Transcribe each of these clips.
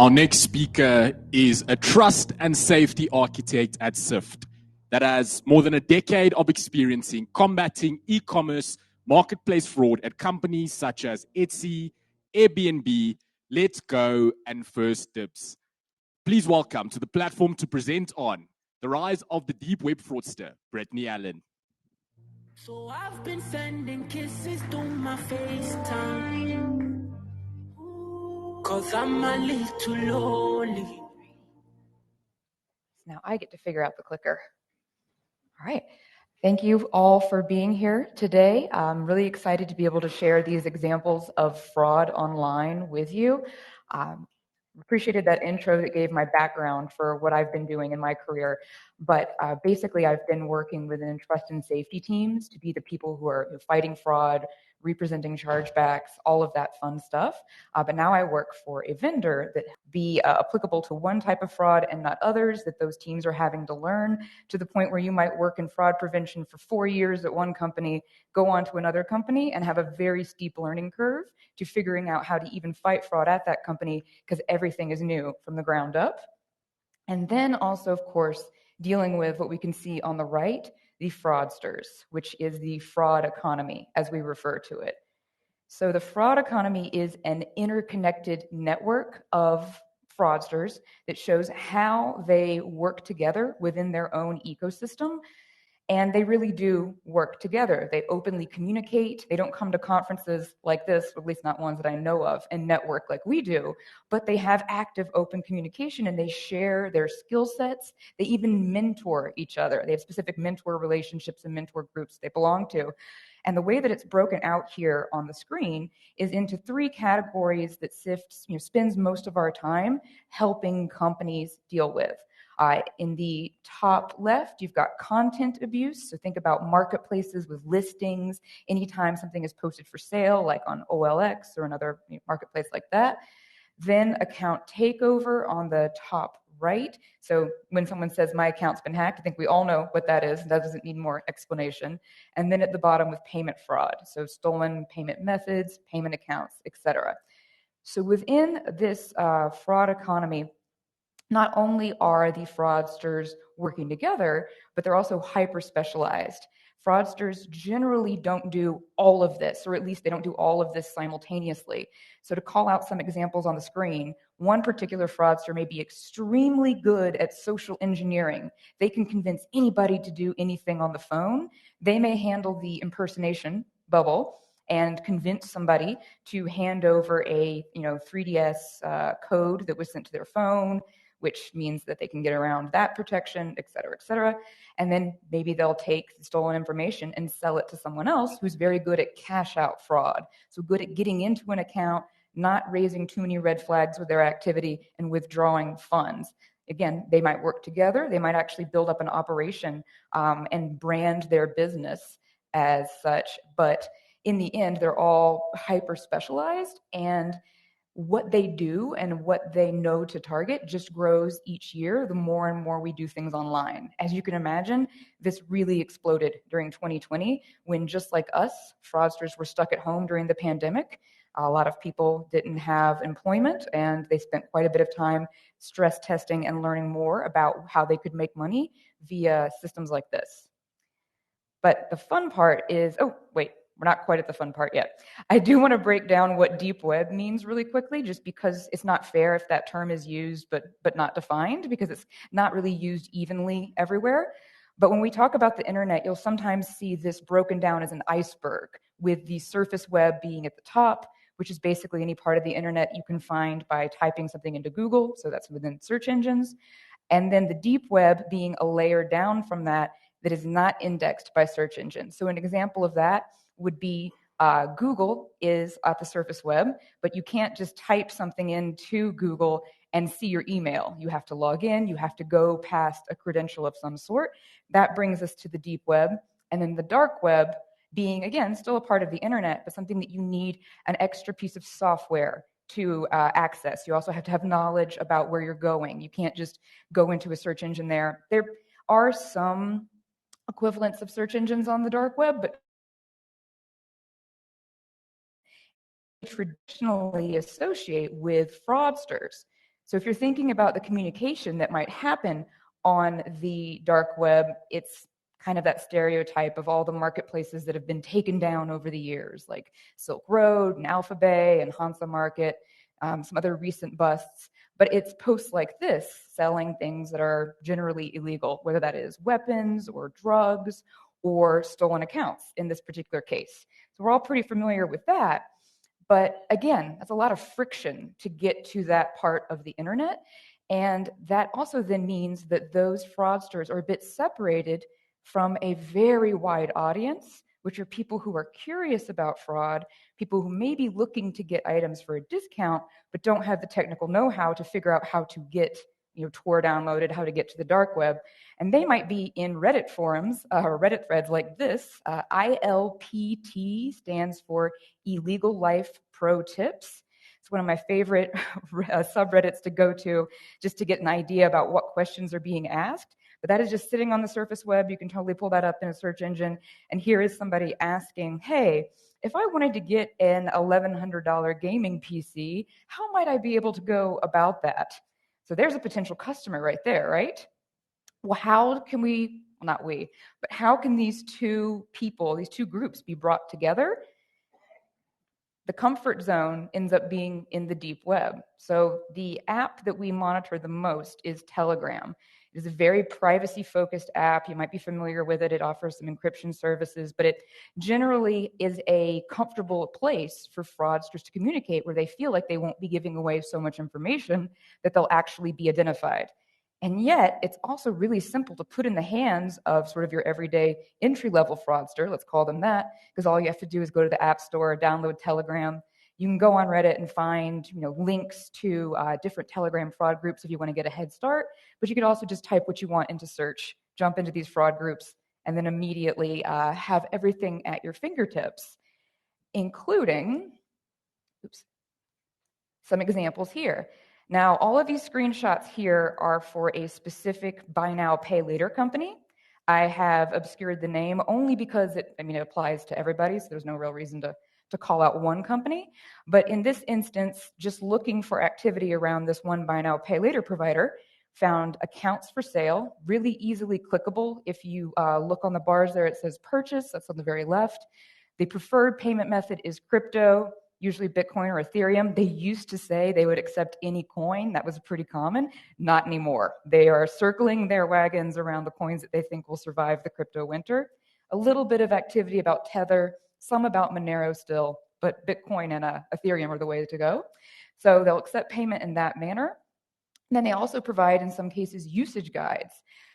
Our next speaker is a trust and safety architect at SIFT that has more than a decade of experience in combating e-commerce marketplace fraud at companies such as Etsy, Airbnb, Let's Go, and First Dibs. Please welcome to the platform to present on the rise of the deep web fraudster, Brittany Allen. So I've been sending kisses to my FaceTime, 'cause I'm a little lonely. Now I get to figure out the clicker. All right. Thank you all for being here today. I'm really excited to be able to share these examples of fraud online with you. Appreciated that intro that gave my background for what I've been doing in my career. But basically, I've been working within trust and safety teams to be the people who are fighting fraud, representing chargebacks, all of that fun stuff. But now I work for a vendor that be applicable to one type of fraud and not others, that those teams are having to learn, to the point where you might work in fraud prevention for 4 years at one company, go on to another company, and have a very steep learning curve to figuring out how to even fight fraud at that company, because everything is new from the ground up. And then also, of course, dealing with what we can see on the right, the fraudsters, which is the fraud economy, as we refer to it. So the fraud economy is an interconnected network of fraudsters that shows how they work together within their own ecosystem. And they really do work together. They openly communicate. They don't come to conferences like this, or at least not ones that I know of, and network like we do, but they have active open communication and they share their skill sets. They even mentor each other. They have specific mentor relationships and mentor groups they belong to. And the way that it's broken out here on the screen is into 3 categories that SIFT spends most of our time helping companies deal with. In the top left, you've got content abuse. So think about marketplaces with listings. Anytime something is posted for sale, like on OLX or another marketplace like that. Then account takeover on the top right. So when someone says my account's been hacked, I think we all know what that is. That doesn't need more explanation. And then at the bottom with payment fraud. So stolen payment methods, payment accounts, etc. So within this fraud economy, not only are the fraudsters working together, but they're also hyper-specialized. Fraudsters generally don't do all of this, or at least they don't do all of this simultaneously. So to call out some examples on the screen, one particular fraudster may be extremely good at social engineering. They can convince anybody to do anything on the phone. They may handle the impersonation bubble and convince somebody to hand over a 3DS code that was sent to their phone, which means that they can get around that protection, et cetera, et cetera. And then maybe they'll take the stolen information and sell it to someone else who's very good at cash out fraud. So good at getting into an account, not raising too many red flags with their activity, and withdrawing funds. Again, they might work together. They might actually build up an operation and brand their business as such. But in the end, they're all hyper specialized, and what they do and what they know to target just grows each year the more and more we do things online. As you can imagine, this really exploded during 2020 when, just like us, fraudsters were stuck at home during the pandemic. A lot of people didn't have employment, and they spent quite a bit of time stress testing and learning more about how they could make money via systems like this. But the fun part is, we're not quite at the fun part yet. I do want to break down what deep web means really quickly, just because it's not fair if that term is used but not defined, because it's not really used evenly everywhere. But when we talk about the internet, you'll sometimes see this broken down as an iceberg, with the surface web being at the top, which is basically any part of the internet you can find by typing something into Google, so that's within search engines. And then the deep web being a layer down from that is not indexed by search engines. So an example of that would be Google is at the surface web, but you can't just type something into Google and see your email. You have to log in, you have to go past a credential of some sort. That brings us to the deep web. And then the dark web being, again, still a part of the internet, but something that you need an extra piece of software to access. You also have to have knowledge about where you're going. You can't just go into a search engine there. There are some equivalents of search engines on the dark web, but traditionally associate with fraudsters. So if you're thinking about the communication that might happen on the dark web, it's kind of that stereotype of all the marketplaces that have been taken down over the years, like Silk Road and Alpha Bay and Hansa Market, some other recent busts. But it's posts like this selling things that are generally illegal, whether that is weapons or drugs or stolen accounts in this particular case. So we're all pretty familiar with that. But again, that's a lot of friction to get to that part of the internet. And that also then means that those fraudsters are a bit separated from a very wide audience, which are people who are curious about fraud, people who may be looking to get items for a discount, but don't have the technical know-how to figure out how to get Tor downloaded, how to get to the dark web. And they might be in Reddit forums or Reddit threads like this. ILPT stands for Illegal Life Pro Tips. It's one of my favorite subreddits to go to just to get an idea about what questions are being asked. But that is just sitting on the surface web. You can totally pull that up in a search engine. And here is somebody asking, hey, if I wanted to get an $1,100 gaming PC, how might I be able to go about that? So there's a potential customer right there, right? Well, how can we, well, not we, but how can these two people, these two groups be brought together? The comfort zone ends up being in the deep web. So the app that we monitor the most is Telegram. It is a very privacy-focused app. You might be familiar with it. It offers some encryption services, but it generally is a comfortable place for fraudsters to communicate where they feel like they won't be giving away so much information that they'll actually be identified. And yet, it's also really simple to put in the hands of sort of your everyday entry-level fraudster, let's call them that, because all you have to do is go to the App Store, download Telegram. You can go on Reddit and find links to different Telegram fraud groups if you want to get a head start, but you could also just type what you want into search, jump into these fraud groups, and then immediately have everything at your fingertips, including some examples here. Now, all of these screenshots here are for a specific buy now, pay later company. I have obscured the name only because it applies to everybody, so there's no real reason to call out one company. But in this instance, just looking for activity around this one buy now, pay later provider, found accounts for sale, really easily clickable. If you look on the bars there, it says purchase, that's on the very left. The preferred payment method is crypto, usually Bitcoin or Ethereum. They used to say they would accept any coin. That was pretty common. Not anymore. They are circling their wagons around the coins that they think will survive the crypto winter. A little bit of activity about Tether, some about Monero still, but Bitcoin and Ethereum are the way to go. So they'll accept payment in that manner. And then they also provide, in some cases, usage guides.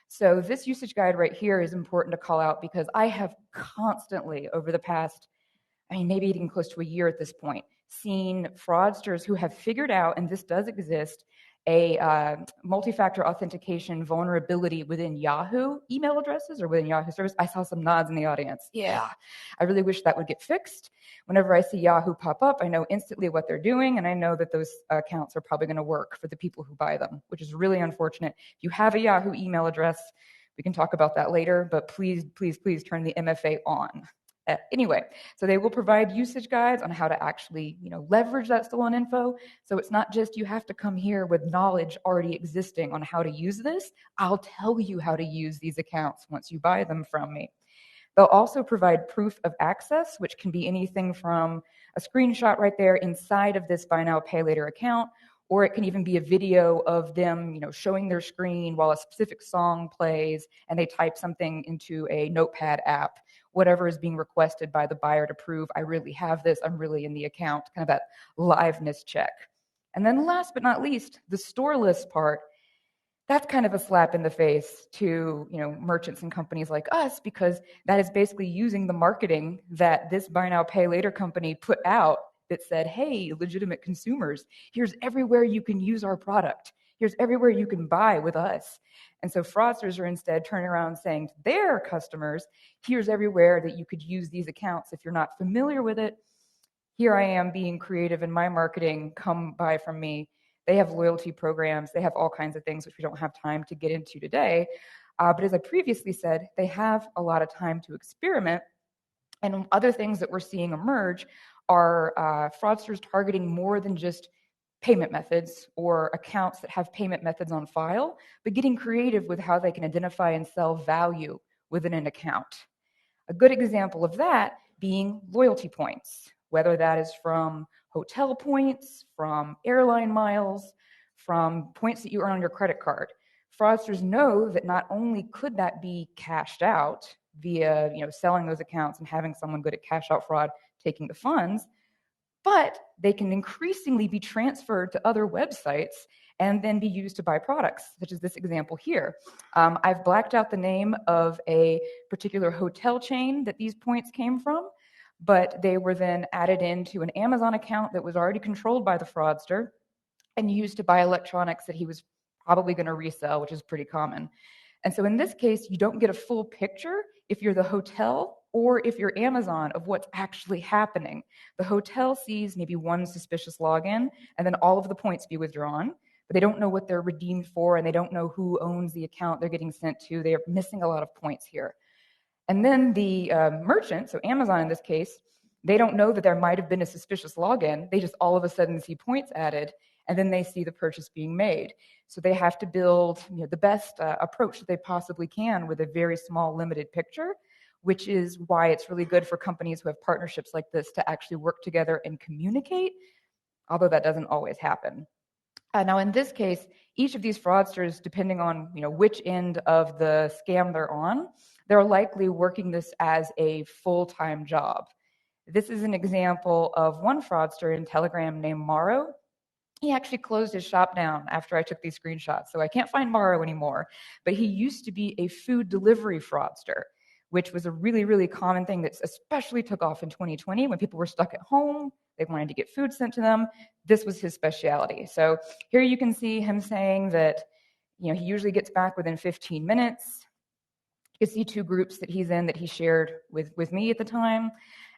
So this usage guide right here is important to call out because I have constantly, over the past, maybe even close to a year at this point, seen fraudsters who have figured out, and this does exist, a multi-factor authentication vulnerability within Yahoo email addresses or within Yahoo service. I saw some nods in the audience. Yeah, I really wish that would get fixed. Whenever I see Yahoo pop up, I know instantly what they're doing, and I know that those accounts are probably going to work for the people who buy them, which is really unfortunate. If you have a Yahoo email address, we can talk about that later, but please, please, please turn the MFA on. Anyway, so they will provide usage guides on how to actually, leverage that stolen info. So it's not just you have to come here with knowledge already existing on how to use this. I'll tell you how to use these accounts once you buy them from me. They'll also provide proof of access, which can be anything from a screenshot right there inside of this buy now, pay later account, or it can even be a video of them, showing their screen while a specific song plays and they type something into a notepad app, whatever is being requested by the buyer to prove I really have this, I'm really in the account, kind of that liveness check. And then last but not least, the store list part. That's kind of a slap in the face to merchants and companies like us, because that is basically using the marketing that this buy now, pay later company put out that said, hey, legitimate consumers, here's everywhere you can use our product. Here's everywhere you can buy with us. And so fraudsters are instead turning around saying to their customers, here's everywhere that you could use these accounts. If you're not familiar with it, here I am being creative in my marketing, come buy from me. They have loyalty programs. They have all kinds of things, which we don't have time to get into today. But as I previously said, they have a lot of time to experiment. And other things that we're seeing emerge are fraudsters targeting more than just payment methods or accounts that have payment methods on file, but getting creative with how they can identify and sell value within an account. A good example of that being loyalty points, whether that is from hotel points, from airline miles, from points that you earn on your credit card. Fraudsters know that not only could that be cashed out via selling those accounts and having someone good at cash out fraud taking the funds, but they can increasingly be transferred to other websites and then be used to buy products, such as this example here. I've blacked out the name of a particular hotel chain that these points came from, but they were then added into an Amazon account that was already controlled by the fraudster and used to buy electronics that he was probably going to resell, which is pretty common. And so in this case, you don't get a full picture if you're the hotel or if you're Amazon of what's actually happening. The hotel sees maybe one suspicious login and then all of the points be withdrawn, but they don't know what they're redeemed for and they don't know who owns the account they're getting sent to. They're missing a lot of points here. And then the merchant, so Amazon in this case, they don't know that there might have been a suspicious login. They just all of a sudden see points added, and then they see the purchase being made. So they have to build the best approach that they possibly can with a very small, limited picture, which is why it's really good for companies who have partnerships like this to actually work together and communicate, although that doesn't always happen. Now, in this case, each of these fraudsters, depending on which end of the scam they're on, they're likely working this as a full-time job. This is an example of one fraudster in Telegram named Morrow. He actually closed his shop down after I took these screenshots, so I can't find Morrow anymore. But he used to be a food delivery fraudster, which was a really, really common thing that especially took off in 2020 when people were stuck at home. They wanted to get food sent to them. This was his specialty. So here you can see him saying that he usually gets back within 15 minutes. You can see two groups that he's in that he shared with me at the time.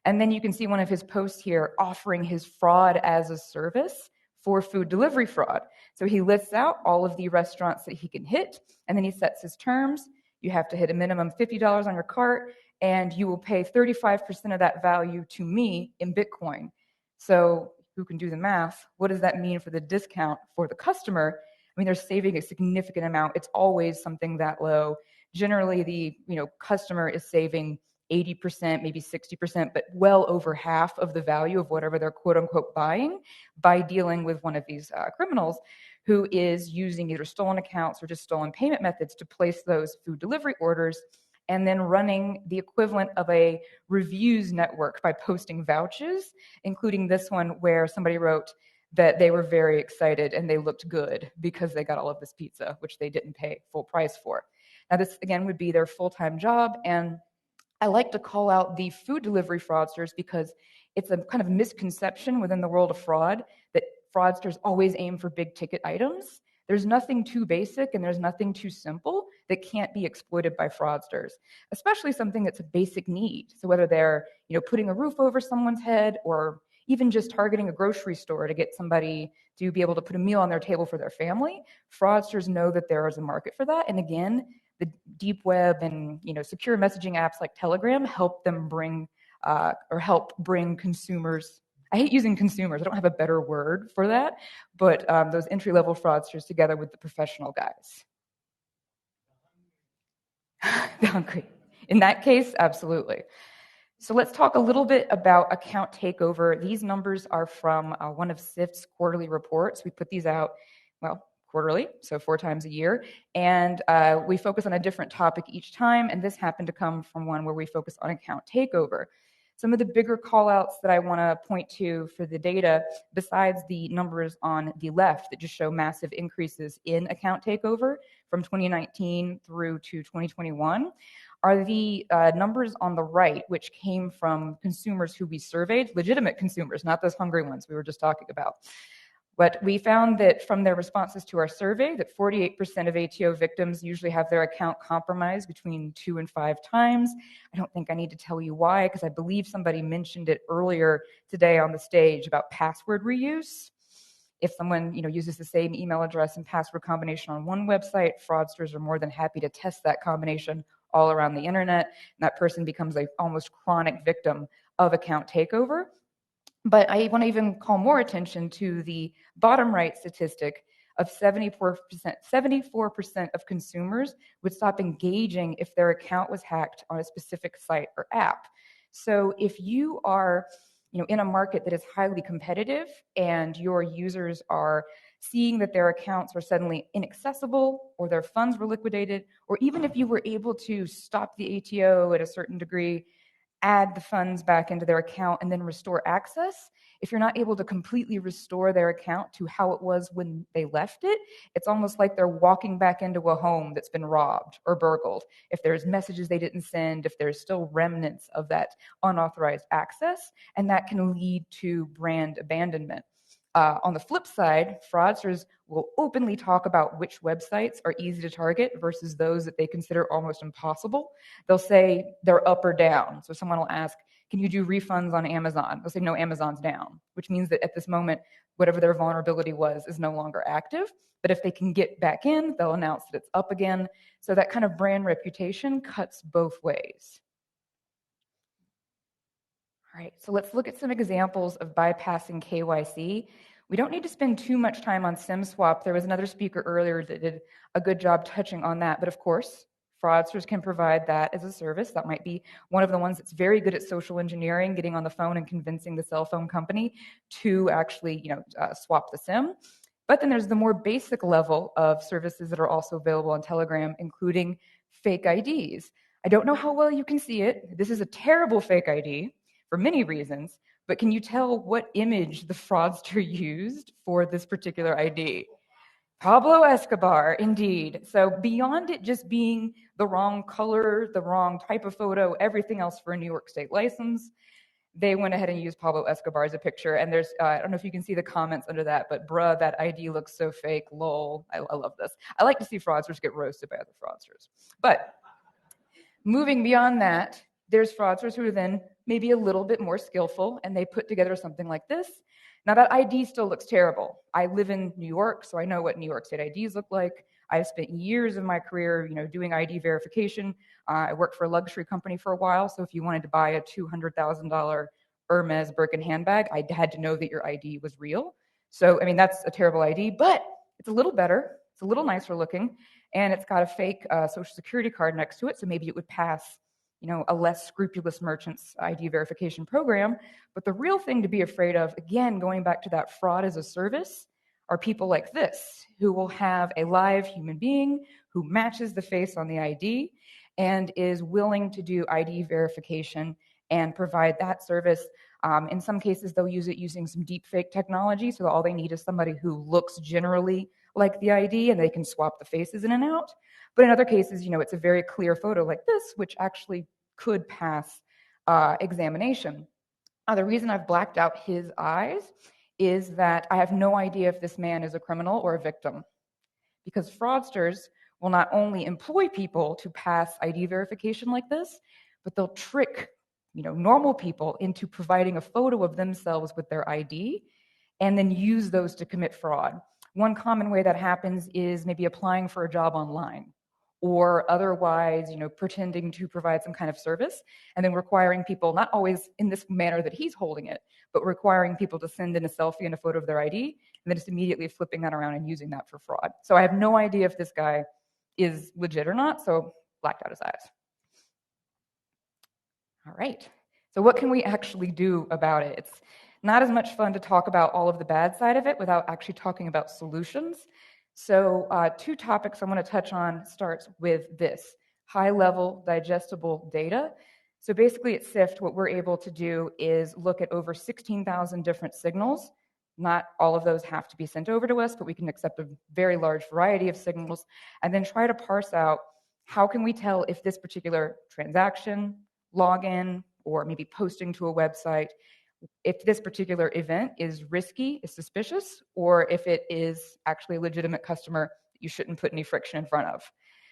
And then you can see one of his posts here offering his fraud as a service for food delivery fraud. So he lists out all of the restaurants that he can hit, and then he sets his terms. You have to hit a minimum $50 on your cart, and you will pay 35% of that value to me in Bitcoin. So who can do the math? What does that mean for the discount for the customer? I mean, they're saving a significant amount. It's always something that low. Generally, the customer is saving 80%, maybe 60%, but well over half of the value of whatever they're quote unquote buying by dealing with one of these criminals who is using either stolen accounts or just stolen payment methods to place those food delivery orders and then running the equivalent of a reviews network by posting vouchers, including this one where somebody wrote that they were very excited and they looked good because they got all of this pizza, which they didn't pay full price for. Now, this, again, would be their full-time job, and I like to call out the food delivery fraudsters because it's a kind of misconception within the world of fraud that fraudsters always aim for big ticket items. There's nothing too basic and there's nothing too simple that can't be exploited by fraudsters, especially something that's a basic need. So whether they're putting a roof over someone's head or even just targeting a grocery store to get somebody to be able to put a meal on their table for their family, fraudsters know that there is a market for that. And again, the deep web and secure messaging apps like Telegram help them bring consumers. I hate using consumers. I don't have a better word for that, but those entry-level fraudsters together with the professional guys. The hungry. In that case, absolutely. So let's talk a little bit about account takeover. These numbers are from one of SIFT's quarterly reports. We put these out, quarterly, so 4 times a year. And we focus on a different topic each time, and this happened to come from one where we focus on account takeover. Some of the bigger callouts that I want to point to for the data, besides the numbers on the left that just show massive increases in account takeover from 2019 through to 2021, are the numbers on the right, which came from consumers who we surveyed, legitimate consumers, not those hungry ones we were just talking about. But we found that from their responses to our survey that 48% of ATO victims usually have their account compromised between 2 and 5 times. I don't think I need to tell you why, because I believe somebody mentioned it earlier today on the stage about password reuse. If someone uses the same email address and password combination on one website, fraudsters are more than happy to test that combination all around the internet, and that person becomes an almost chronic victim of account takeover. But I want to even call more attention to the bottom right statistic of 74% of consumers would stop engaging if their account was hacked on a specific site or app. So if you are in a market that is highly competitive and your users are seeing that their accounts were suddenly inaccessible or their funds were liquidated, or even if you were able to stop the ATO at a certain degree, add the funds back into their account and then restore access, if you're not able to completely restore their account to how it was when they left it, it's almost like they're walking back into a home that's been robbed or burgled. If there's messages they didn't send, if there's still remnants of that unauthorized access, and that can lead to brand abandonment. On the flip side, fraudsters will openly talk about which websites are easy to target versus those that they consider almost impossible. They'll say they're up or down. So someone will ask, can you do refunds on Amazon? They'll say, no, Amazon's down, which means that at this moment, whatever their vulnerability was is no longer active. But if they can get back in, they'll announce that it's up again. So that kind of brand reputation cuts both ways. All right, so let's look at some examples of bypassing KYC. We don't need to spend too much time on SIM swap. There was another speaker earlier that did a good job touching on that. But of course, fraudsters can provide that as a service. That might be one of the ones that's very good at social engineering, getting on the phone and convincing the cell phone company to actually, swap the SIM. But then there's the more basic level of services that are also available on Telegram, including fake IDs. I don't know how well you can see it. This is a terrible fake ID for many reasons. But can you tell what image the fraudster used for this particular ID? Pablo Escobar, indeed. So beyond it just being the wrong color, the wrong type of photo, everything else for a New York State license, they went ahead and used Pablo Escobar as a picture. And there's, I don't know if you can see the comments under that, but bruh, that ID looks so fake, lol. I love this. I like to see fraudsters get roasted by other fraudsters. But moving beyond that, there's fraudsters who are then maybe a little bit more skillful, and they put together something like this. Now, that ID still looks terrible. I live in New York, so I know what New York State IDs look like. I've spent years of my career, doing ID verification. I worked for a luxury company for a while, so if you wanted to buy a $200,000 Hermes Birkin handbag, I had to know that your ID was real. So, that's a terrible ID, but it's a little better. It's a little nicer looking, and it's got a fake social security card next to it, so maybe it would pass a less scrupulous merchant's ID verification program. But the real thing to be afraid of, again, going back to that fraud as a service, are people like this, who will have a live human being who matches the face on the ID and is willing to do ID verification and provide that service. In some cases, they'll use it using some deep fake technology, so all they need is somebody who looks generally like the ID, and they can swap the faces in and out. But in other cases, it's a very clear photo like this, which actually could pass examination. The reason I've blacked out his eyes is that I have no idea if this man is a criminal or a victim, because fraudsters will not only employ people to pass ID verification like this, but they'll trick normal people into providing a photo of themselves with their ID and then use those to commit fraud. One common way that happens is maybe applying for a job online, or otherwise, pretending to provide some kind of service, and then requiring people, not always in this manner that he's holding it, but requiring people to send in a selfie and a photo of their ID, and then just immediately flipping that around and using that for fraud. So I have no idea if this guy is legit or not, so blacked out his eyes. All right, so what can we actually do about it? It's not as much fun to talk about all of the bad side of it without actually talking about solutions. So 2 topics I want to touch on starts with this: high-level digestible data. So basically at SIFT, what we're able to do is look at over 16,000 different signals. Not all of those have to be sent over to us, but we can accept a very large variety of signals and then try to parse out, how can we tell if this particular transaction, login, or maybe posting to a website, if this particular event is risky, is suspicious, or if it is actually a legitimate customer that you shouldn't put any friction in front of.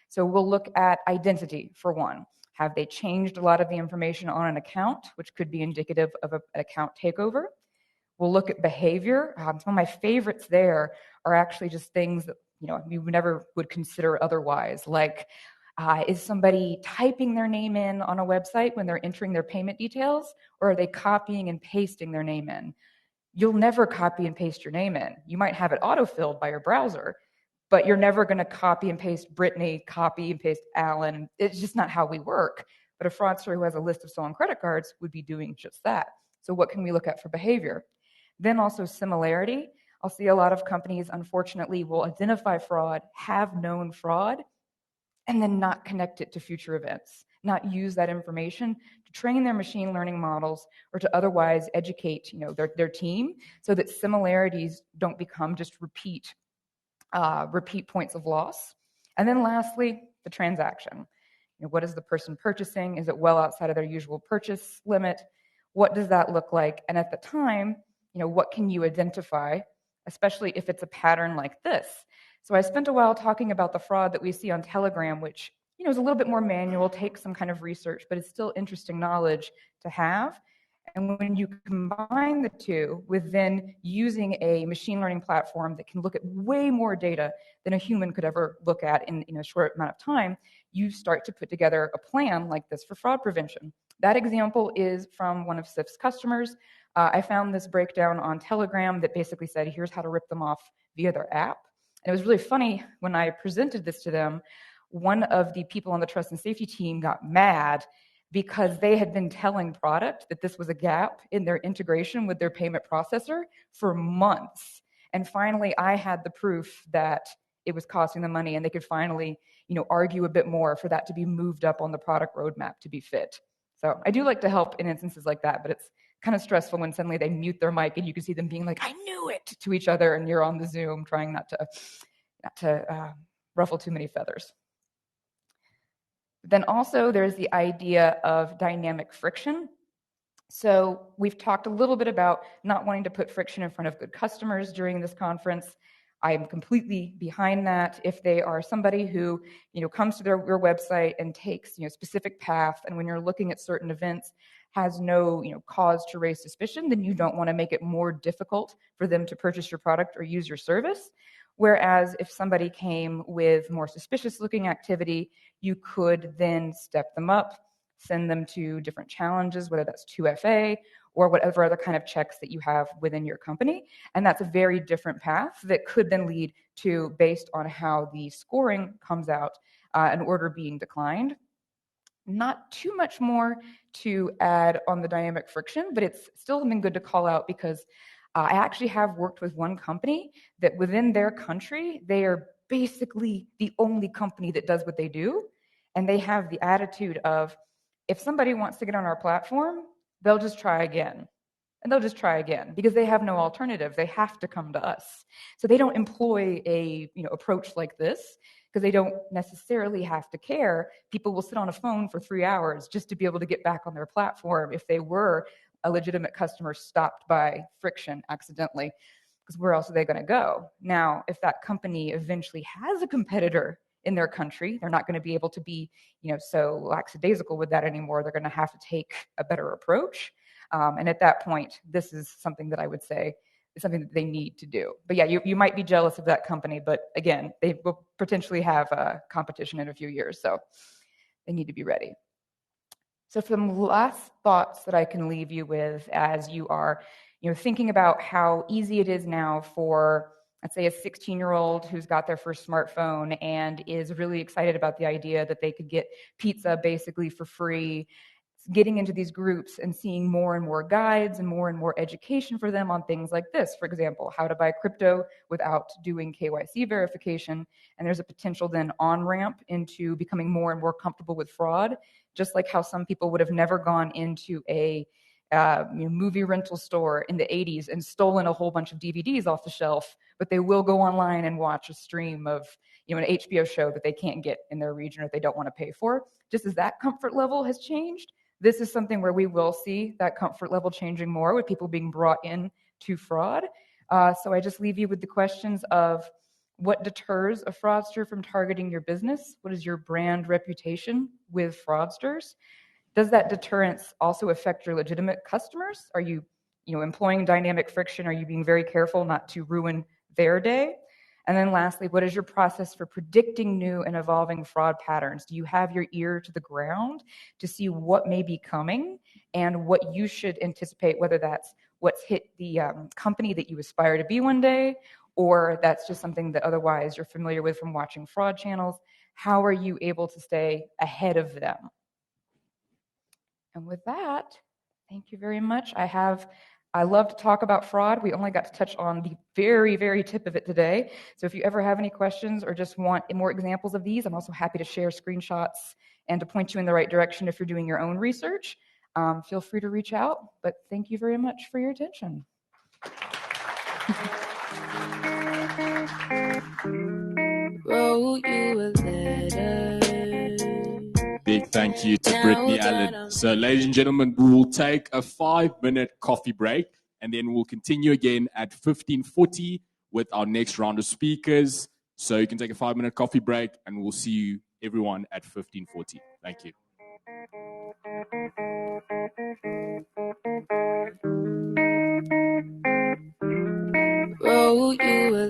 So we'll look at identity for one. Have they changed a lot of the information on an account, which could be indicative of an account takeover? We'll look at behavior. Some of my favorites there are actually just things that you never would consider otherwise, like is somebody typing their name in on a website when they're entering their payment details, or are they copying and pasting their name in? you'll never copy and paste your name in. You might have it autofilled by your browser, but you're never going to copy and paste Brittany, copy and paste Alan. It's just not how we work. But a fraudster who has a list of stolen credit cards would be doing just that. So what can we look at for behavior? Then also similarity. I'll see a lot of companies, unfortunately, will identify fraud, have known fraud, and then not connect it to future events, not use that information to train their machine learning models or to otherwise educate their team so that similarities don't become just repeat points of loss. And then lastly, the transaction. What is the person purchasing? Is it well outside of their usual purchase limit? What does that look like? And at the time, what can you identify, especially if it's a pattern like this? So I spent a while talking about the fraud that we see on Telegram, which is a little bit more manual, takes some kind of research, but it's still interesting knowledge to have. And when you combine the two with then using a machine learning platform that can look at way more data than a human could ever look at in a short amount of time, you start to put together a plan like this for fraud prevention. That example is from one of SIF's customers. I found this breakdown on Telegram that basically said, here's how to rip them off via their app. And it was really funny when I presented this to them. One of the people on the trust and safety team got mad because they had been telling product that this was a gap in their integration with their payment processor for months. And finally, I had the proof that it was costing them money, and they could finally, argue a bit more for that to be moved up on the product roadmap to be fit. So I do like to help in instances like that, but it's kind of stressful when suddenly they mute their mic and you can see them being like, I knew it, to each other, and you're on the Zoom trying not to ruffle too many feathers. Then also there's the idea of dynamic friction. So we've talked a little bit about not wanting to put friction in front of good customers during this conference. I am completely behind that. If they are somebody who, comes to your website and takes, specific path, and when you're looking at certain events, has no, cause to raise suspicion, then you don't want to make it more difficult for them to purchase your product or use your service. Whereas if somebody came with more suspicious looking activity, you could then step them up, send them to different challenges, whether that's 2FA or whatever other kind of checks that you have within your company. And that's a very different path that could then lead to, based on how the scoring comes out, an order being declined. Not too much more to add on the dynamic friction, but it's still something good to call out because I actually have worked with one company that within their country, they are basically the only company that does what they do. And they have the attitude of, if somebody wants to get on our platform, they'll just try again. And they'll just try again because they have no alternative. They have to come to us. So they don't employ a approach like this because they don't necessarily have to care. People will sit on a phone for 3 hours just to be able to get back on their platform if they were a legitimate customer stopped by friction accidentally, because where else are they going to go? Now, if that company eventually has a competitor in their country, they're not going to be able to be, so lackadaisical with that anymore. They're going to have to take a better approach. And at that point, this is something that I would say is something that they need to do. But yeah, you might be jealous of that company, but again, they will potentially have competition in a few years, so they need to be ready. So some last thoughts that I can leave you with as you are, thinking about how easy it is now for, let's say, a 16-year-old who's got their first smartphone and is really excited about the idea that they could get pizza basically for free, getting into these groups and seeing more and more guides and more education for them on things like this. For example, how to buy crypto without doing KYC verification. And there's a potential then on-ramp into becoming more and more comfortable with fraud, just like how some people would have never gone into a movie rental store in the 80s and stolen a whole bunch of DVDs off the shelf, but they will go online and watch a stream of an HBO show that they can't get in their region or they don't want to pay for. Just as that comfort level has changed, this is something where we will see that comfort level changing more with people being brought in to fraud. So I just leave you with the questions of what deters a fraudster from targeting your business? What is your brand reputation with fraudsters? Does that deterrence also affect your legitimate customers? Are you, employing dynamic friction? Are you being very careful not to ruin their day? And then lastly, what is your process for predicting new and evolving fraud patterns? Do you have your ear to the ground to see what may be coming and what you should anticipate, whether that's what's hit the company that you aspire to be one day, or that's just something that otherwise you're familiar with from watching fraud channels. How are you able to stay ahead of them? And with that, thank you very much. I love to talk about fraud. We only got to touch on the very, very tip of it today. So if you ever have any questions or just want more examples of these, I'm also happy to share screenshots and to point you in the right direction if you're doing your own research. Feel free to reach out, but thank you very much for your attention. Wrote you a letter. Big thank you to Brittany Allen. So, ladies and gentlemen, we will take a 5-minute coffee break, and then we'll continue again at 15:40 with our next round of speakers. So you can take a 5-minute coffee break, and we'll see you everyone at 15:40. Thank you. Wrote you a